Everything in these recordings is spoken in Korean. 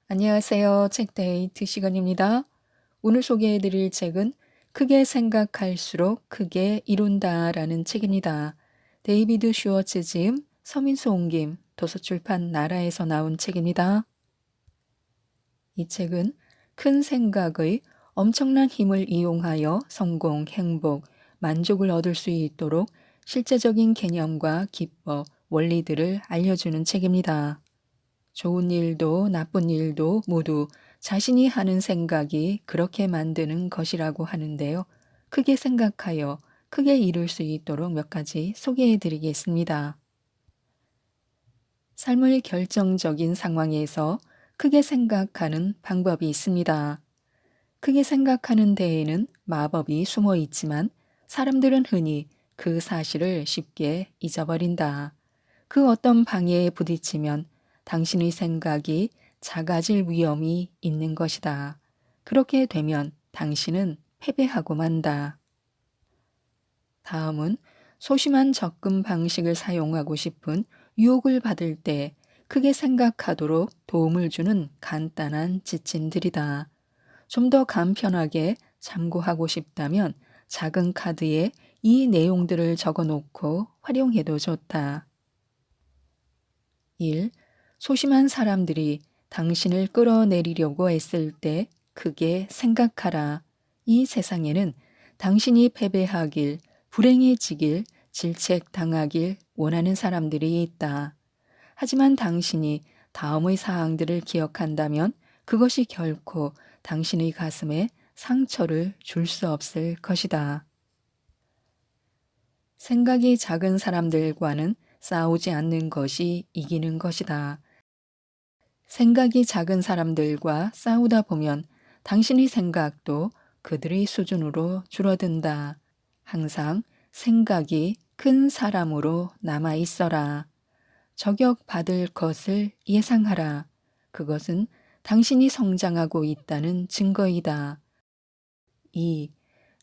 안녕하세요. 책데이트 시간입니다. 오늘 소개해드릴 책은 크게 생각할수록 크게 이룬다라는 책입니다. 데이비드 슈워츠 지음, 서민수 옮김, 도서출판 나라에서 나온 책입니다. 이 책은 큰 생각의 엄청난 힘을 이용하여 성공, 행복, 만족을 얻을 수 있도록 실제적인 개념과 기법, 원리들을 알려주는 책입니다. 좋은 일도 나쁜 일도 모두 자신이 하는 생각이 그렇게 만드는 것이라고 하는데요. 크게 생각하여 크게 이룰 수 있도록 몇 가지 소개해 드리겠습니다. 삶의 결정적인 상황에서 크게 생각하는 방법이 있습니다. 크게 생각하는 데에는 마법이 숨어 있지만 사람들은 흔히 그 사실을 쉽게 잊어버린다. 그 어떤 방해에 부딪히면 당신의 생각이 작아질 위험이 있는 것이다. 그렇게 되면 당신은 패배하고 만다. 다음은 소심한 접근 방식을 사용하고 싶은 유혹을 받을 때 크게 생각하도록 도움을 주는 간단한 지침들이다. 좀 더 간편하게 참고하고 싶다면 작은 카드에 이 내용들을 적어 놓고 활용해도 좋다. 1. 소심한 사람들이 당신을 끌어내리려고 애쓸 때 크게 생각하라. 이 세상에는 당신이 패배하길, 불행해지길, 질책당하길 원하는 사람들이 있다. 하지만 당신이 다음의 사항들을 기억한다면 그것이 결코 당신의 가슴에 상처를 줄 수 없을 것이다. 생각이 작은 사람들과는 싸우지 않는 것이 이기는 것이다. 생각이 작은 사람들과 싸우다 보면 당신의 생각도 그들의 수준으로 줄어든다. 항상 생각이 큰 사람으로 남아 있어라. 저격받을 것을 예상하라. 그것은 당신이 성장하고 있다는 증거이다. 2.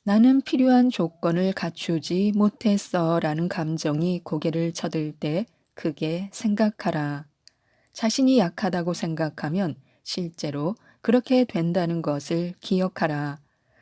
나는 필요한 조건을 갖추지 못했어 라는 감정이 고개를 쳐들 때 크게 생각하라. 자신이 약하다고 생각하면 실제로 그렇게 된다는 것을 기억하라.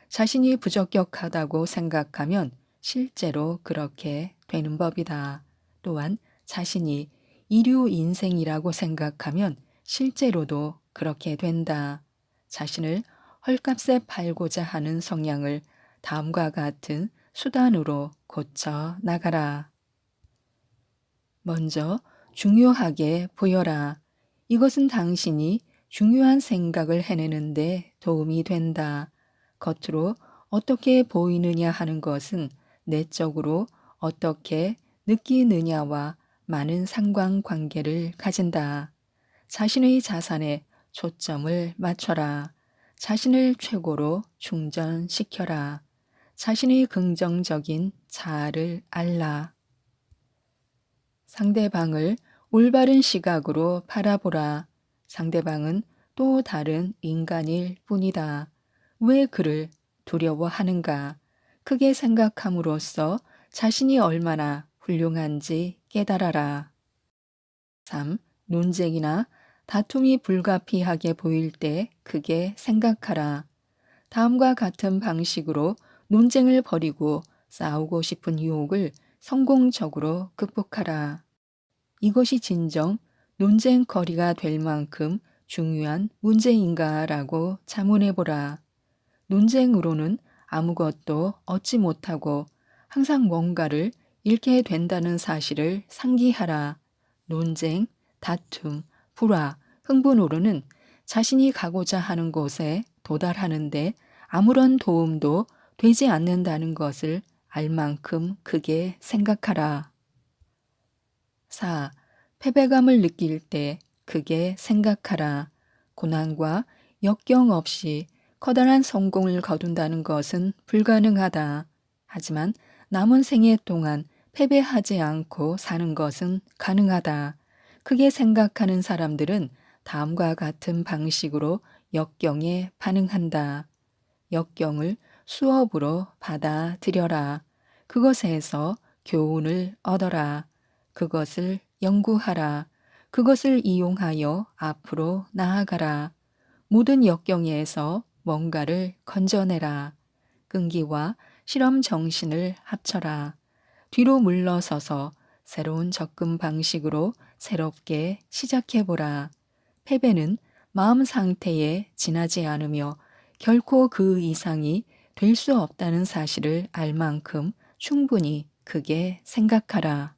자신이 부적격하다고 생각하면 실제로 그렇게 되는 법이다. 또한 자신이 이류 인생이라고 생각하면 실제로도 그렇게 된다. 자신을 헐값에 팔고자 하는 성향을 다음과 같은 수단으로 고쳐 나가라. 먼저 중요하게 보여라. 이것은 당신이 중요한 생각을 해내는데 도움이 된다. 겉으로 어떻게 보이느냐 하는 것은 내적으로 어떻게 느끼느냐와 많은 상관관계를 가진다. 자신의 자산에 초점을 맞춰라. 자신을 최고로 충전시켜라. 자신의 긍정적인 자아를 알라. 상대방을 올바른 시각으로 바라보라. 상대방은 또 다른 인간일 뿐이다. 왜 그를 두려워하는가? 크게 생각함으로써 자신이 얼마나 훌륭한지 깨달아라. 3. 논쟁이나 다툼이 불가피하게 보일 때 크게 생각하라. 다음과 같은 방식으로 논쟁을 벌이고 싸우고 싶은 유혹을 성공적으로 극복하라. 이것이 진정 논쟁거리가 될 만큼 중요한 문제인가라고 자문해보라. 논쟁으로는 아무것도 얻지 못하고 항상 뭔가를 잃게 된다는 사실을 상기하라. 논쟁, 다툼, 불화, 흥분으로는 자신이 가고자 하는 곳에 도달하는데 아무런 도움도 되지 않는다는 것을 알 만큼 크게 생각하라. 4. 패배감을 느낄 때 크게 생각하라. 고난과 역경 없이 커다란 성공을 거둔다는 것은 불가능하다. 하지만 남은 생애 동안 패배하지 않고 사는 것은 가능하다. 크게 생각하는 사람들은 다음과 같은 방식으로 역경에 반응한다. 역경을 수업으로 받아들여라. 그것에서 교훈을 얻어라. 그것을 연구하라. 그것을 이용하여 앞으로 나아가라. 모든 역경에서 뭔가를 건져내라. 끈기와 실험 정신을 합쳐라. 뒤로 물러서서 새로운 접근 방식으로 새롭게 시작해보라. 패배는 마음 상태에 지나지 않으며 결코 그 이상이 될 수 없다는 사실을 알 만큼 충분히 크게 생각하라.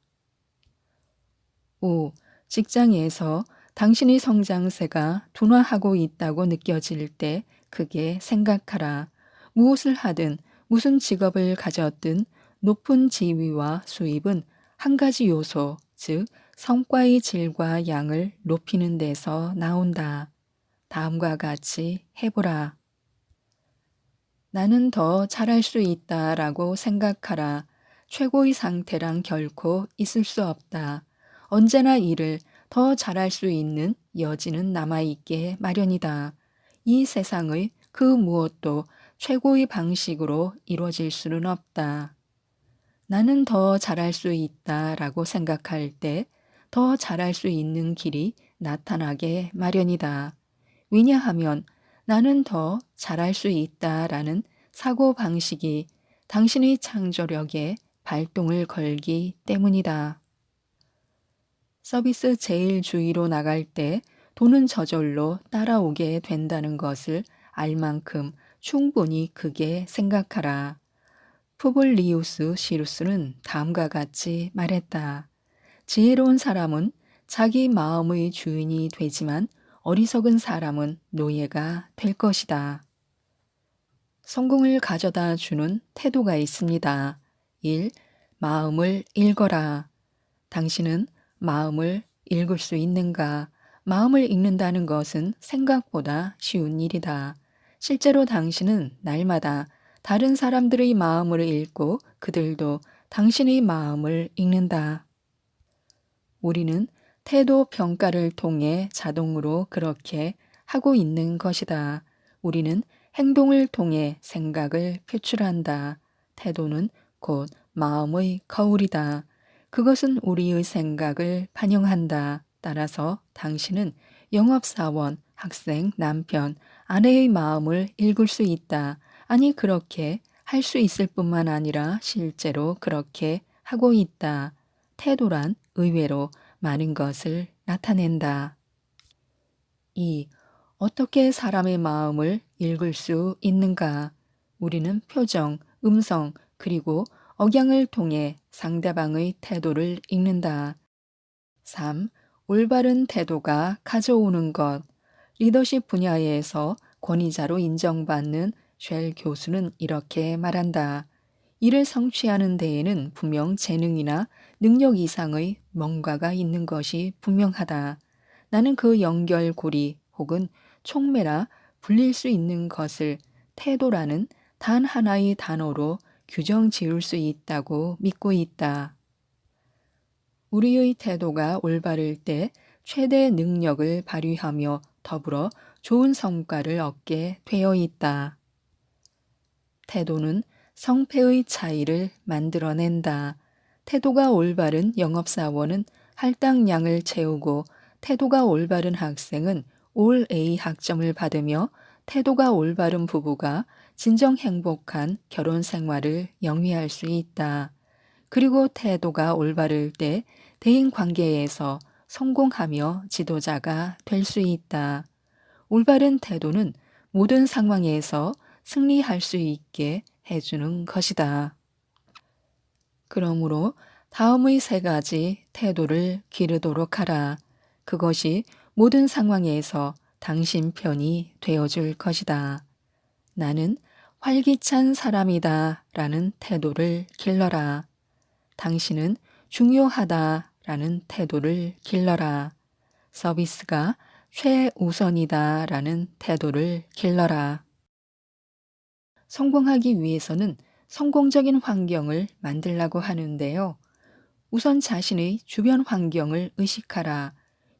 5. 직장에서 당신의 성장세가 둔화하고 있다고 느껴질 때 크게 생각하라. 무엇을 하든 무슨 직업을 가졌든 높은 지위와 수입은 한 가지 요소, 즉 성과의 질과 양을 높이는 데서 나온다. 다음과 같이 해보라. 나는 더 잘할 수 있다라고 생각하라. 최고의 상태란 결코 있을 수 없다. 언제나 일을 더 잘할 수 있는 여지는 남아있게 마련이다. 이 세상의 그 무엇도 최고의 방식으로 이루어질 수는 없다. 나는 더 잘할 수 있다라고 생각할 때 더 잘할 수 있는 길이 나타나게 마련이다. 왜냐하면 나는 더 잘할 수 있다라는 사고 방식이 당신의 창조력에 발동을 걸기 때문이다. 서비스 제일주의로 나갈 때 돈은 저절로 따라오게 된다는 것을 알 만큼 충분히 크게 생각하라. 푸블리우스 시루스는 다음과 같이 말했다. 지혜로운 사람은 자기 마음의 주인이 되지만 어리석은 사람은 노예가 될 것이다. 성공을 가져다 주는 태도가 있습니다. 1. 마음을 읽어라. 당신은 마음을 읽을 수 있는가? 마음을 읽는다는 것은 생각보다 쉬운 일이다. 실제로 당신은 날마다 다른 사람들의 마음을 읽고 그들도 당신의 마음을 읽는다. 우리는 태도 평가를 통해 자동으로 그렇게 하고 있는 것이다. 우리는 행동을 통해 생각을 표출한다. 태도는 곧 마음의 거울이다. 그것은 우리의 생각을 반영한다. 따라서 당신은 영업사원, 학생, 남편, 아내의 마음을 읽을 수 있다. 아니, 그렇게 할 수 있을 뿐만 아니라 실제로 그렇게 하고 있다. 태도란 의외로 많은 것을 나타낸다. 2. 어떻게 사람의 마음을 읽을 수 있는가? 우리는 표정, 음성, 그리고 억양을 통해 상대방의 태도를 읽는다. 3. 올바른 태도가 가져오는 것. 리더십 분야에서 권위자로 인정받는 쉘 교수는 이렇게 말한다. 이를 성취하는 데에는 분명 재능이나 능력 이상의 뭔가가 있는 것이 분명하다. 나는 그 연결고리 혹은 촉매라 불릴 수 있는 것을 태도라는 단 하나의 단어로 규정 지을 수 있다고 믿고 있다. 우리의 태도가 올바를 때 최대 능력을 발휘하며 더불어 좋은 성과를 얻게 되어 있다. 태도는 성패의 차이를 만들어낸다. 태도가 올바른 영업사원은 할당량을 채우고 태도가 올바른 학생은 올 A 학점을 받으며 태도가 올바른 부부가 진정 행복한 결혼 생활을 영위할 수 있다. 그리고 태도가 올바를 때 대인 관계에서 성공하며 지도자가 될 수 있다. 올바른 태도는 모든 상황에서 승리할 수 있게 해주는 것이다. 그러므로 다음의 세 가지 태도를 기르도록 하라. 그것이 모든 상황에서 당신 편이 되어줄 것이다. 나는 활기찬 사람이다 라는 태도를 길러라. 당신은 중요하다 라는 태도를 길러라. 서비스가 최우선이다 라는 태도를 길러라. 성공하기 위해서는 성공적인 환경을 만들라고 하는데요. 우선 자신의 주변 환경을 의식하라.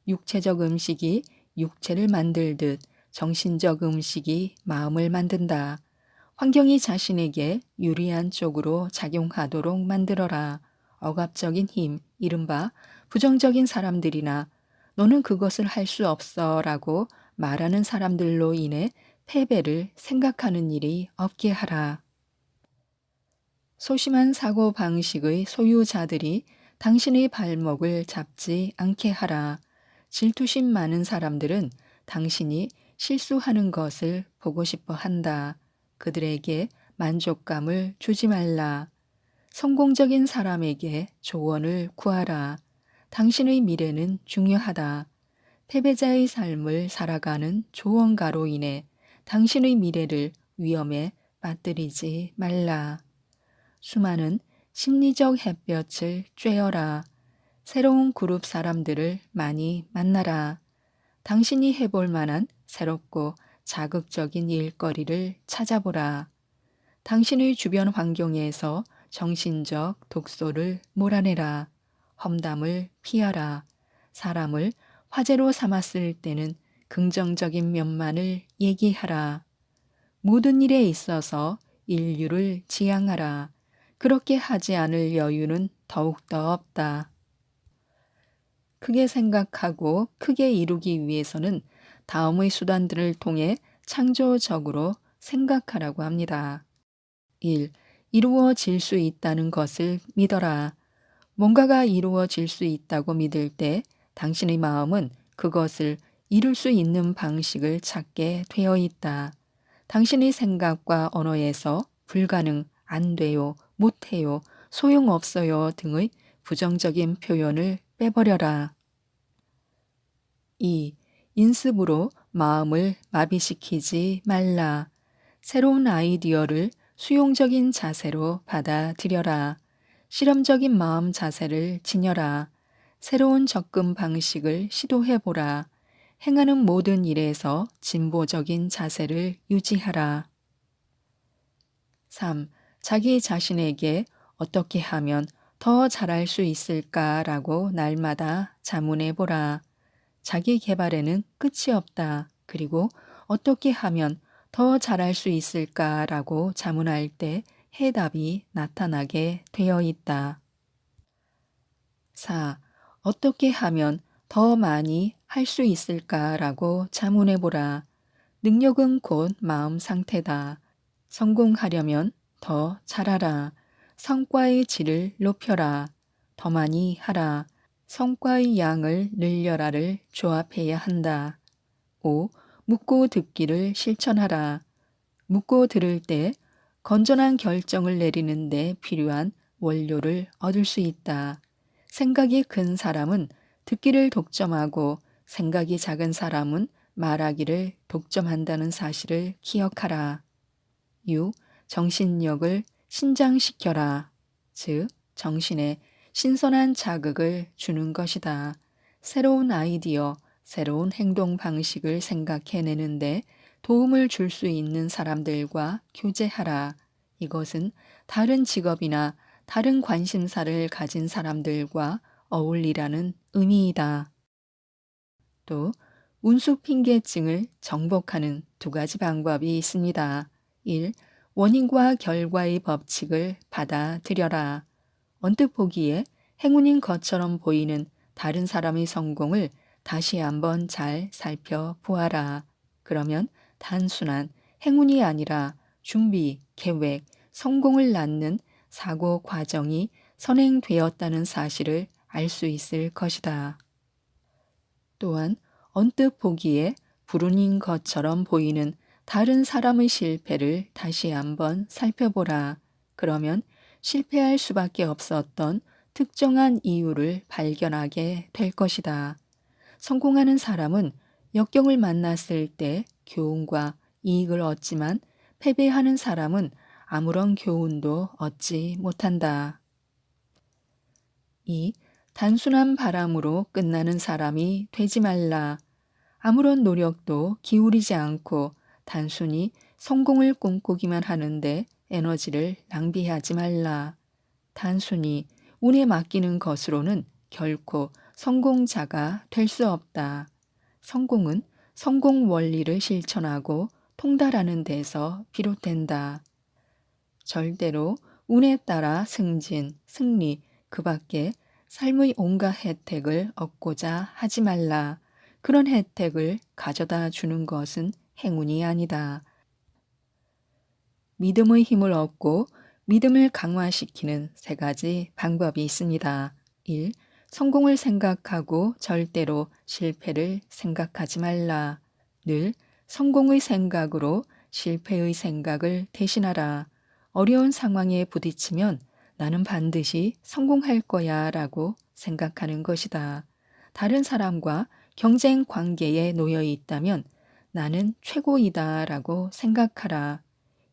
육체적 음식이 육체를 만들듯 정신적 음식이 마음을 만든다. 환경이 자신에게 유리한 쪽으로 작용하도록 만들어라. 억압적인 힘, 이른바 부정적인 사람들이나 너는 그것을 할 수 없어 라고 말하는 사람들로 인해 패배를 생각하는 일이 없게 하라. 소심한 사고 방식의 소유자들이 당신의 발목을 잡지 않게 하라. 질투심 많은 사람들은 당신이 실수하는 것을 보고 싶어 한다. 그들에게 만족감을 주지 말라. 성공적인 사람에게 조언을 구하라. 당신의 미래는 중요하다. 패배자의 삶을 살아가는 조언가로 인해 당신의 미래를 위험에 빠뜨리지 말라. 수많은 심리적 햇볕을 쬐어라. 새로운 그룹 사람들을 많이 만나라. 당신이 해볼 만한 새롭고 자극적인 일거리를 찾아보라. 당신의 주변 환경에서 정신적 독소를 몰아내라. 험담을 피하라. 사람을 화제로 삼았을 때는 긍정적인 면만을 얘기하라. 모든 일에 있어서 인류를 지향하라. 그렇게 하지 않을 여유는 더욱더 없다. 크게 생각하고 크게 이루기 위해서는 다음의 수단들을 통해 창조적으로 생각하라고 합니다. 1. 이루어질 수 있다는 것을 믿어라. 뭔가가 이루어질 수 있다고 믿을 때 당신의 마음은 그것을 이룰 수 있는 방식을 찾게 되어 있다. 당신의 생각과 언어에서 불가능, 안 돼요, 못해요, 소용없어요 등의 부정적인 표현을 빼버려라. 2. 인습으로 마음을 마비시키지 말라. 새로운 아이디어를 수용적인 자세로 받아들여라. 실험적인 마음 자세를 지녀라. 새로운 접근 방식을 시도해보라. 행하는 모든 일에서 진보적인 자세를 유지하라. 3. 자기 자신에게 어떻게 하면 더 잘할 수 있을까라고 날마다 자문해보라. 자기 개발에는 끝이 없다. 그리고 어떻게 하면 더 잘할 수 있을까라고 자문할 때 해답이 나타나게 되어 있다. 4. 어떻게 하면 더 많이 할 수 있을까라고 자문해보라. 능력은 곧 마음 상태다. 성공하려면 더 잘하라. 성과의 질을 높여라. 더 많이 하라. 성과의 양을 늘려라를 조합해야 한다. 5. 묻고 듣기를 실천하라. 묻고 들을 때 건전한 결정을 내리는데 필요한 원료를 얻을 수 있다. 생각이 큰 사람은 듣기를 독점하고 생각이 작은 사람은 말하기를 독점한다는 사실을 기억하라. 6. 정신력을 신장시켜라. 즉, 정신에 신선한 자극을 주는 것이다. 새로운 아이디어, 새로운 행동 방식을 생각해내는데 도움을 줄 수 있는 사람들과 교제하라. 이것은 다른 직업이나 다른 관심사를 가진 사람들과 어울리라는 의미이다. 또 운수 핑계증을 정복하는 두 가지 방법이 있습니다. 1. 원인과 결과의 법칙을 받아들여라. 언뜻 보기에 행운인 것처럼 보이는 다른 사람의 성공을 다시 한번 잘 살펴보아라. 그러면 단순한 행운이 아니라 준비, 계획, 성공을 낳는 사고 과정이 선행되었다는 사실을 알 수 있을 것이다. 또한 언뜻 보기에 불운인 것처럼 보이는 다른 사람의 실패를 다시 한번 살펴보라. 그러면 실패할 수밖에 없었던 특정한 이유를 발견하게 될 것이다. 성공하는 사람은 역경을 만났을 때 교훈과 이익을 얻지만 패배하는 사람은 아무런 교훈도 얻지 못한다. 2. 단순한 바람으로 끝나는 사람이 되지 말라. 아무런 노력도 기울이지 않고 단순히 성공을 꿈꾸기만 하는데 에너지를 낭비하지 말라. 단순히 운에 맡기는 것으로는 결코 성공자가 될 수 없다. 성공은 성공 원리를 실천하고 통달하는 데서 비롯된다. 절대로 운에 따라 승진, 승리, 그 밖에 삶의 온갖 혜택을 얻고자 하지 말라. 그런 혜택을 가져다 주는 것은 행운이 아니다. 믿음의 힘을 얻고 믿음을 강화시키는 세 가지 방법이 있습니다. 1. 성공을 생각하고 절대로 실패를 생각하지 말라. 늘 성공의 생각으로 실패의 생각을 대신하라. 어려운 상황에 부딪히면 나는 반드시 성공할 거야 라고 생각하는 것이다. 다른 사람과 경쟁 관계에 놓여 있다면 나는 최고이다 라고 생각하라.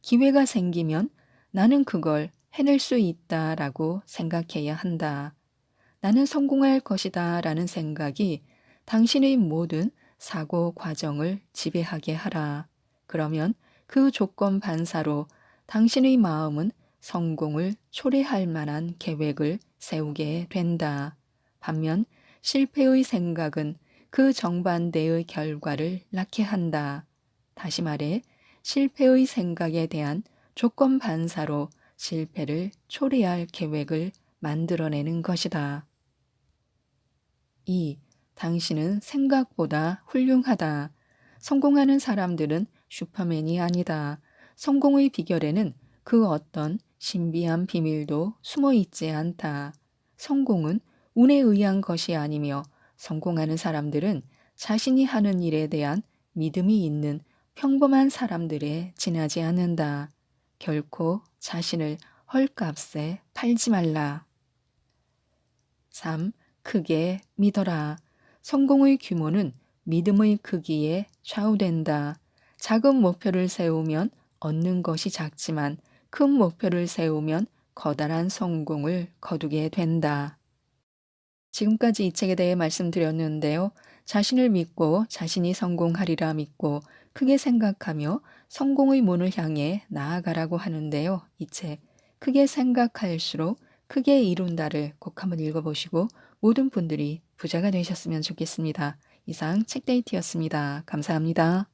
기회가 생기면 나는 그걸 해낼 수 있다 라고 생각해야 한다. 나는 성공할 것이다 라는 생각이 당신의 모든 사고 과정을 지배하게 하라. 그러면 그 조건 반사로 당신의 마음은 성공을 초래할 만한 계획을 세우게 된다. 반면 실패의 생각은 그 정반대의 결과를 낳게 한다. 다시 말해 실패의 생각에 대한 조건 반사로 실패를 초래할 계획을 만들어내는 것이다. 2. 당신은 생각보다 훌륭하다. 성공하는 사람들은 슈퍼맨이 아니다. 성공의 비결에는 그 어떤 신비한 비밀도 숨어 있지 않다. 성공은 운에 의한 것이 아니며 성공하는 사람들은 자신이 하는 일에 대한 믿음이 있는 평범한 사람들에 지나지 않는다. 결코 자신을 헐값에 팔지 말라. 3. 크게 믿어라. 성공의 규모는 믿음의 크기에 좌우된다. 작은 목표를 세우면 얻는 것이 작지만 큰 목표를 세우면 커다란 성공을 거두게 된다. 지금까지 이 책에 대해 말씀드렸는데요. 자신을 믿고 자신이 성공하리라 믿고 크게 생각하며 성공의 문을 향해 나아가라고 하는데요. 이 책 크게 생각할수록 크게 이룬다를 꼭 한번 읽어보시고 모든 분들이 부자가 되셨으면 좋겠습니다. 이상 책데이트였습니다. 감사합니다.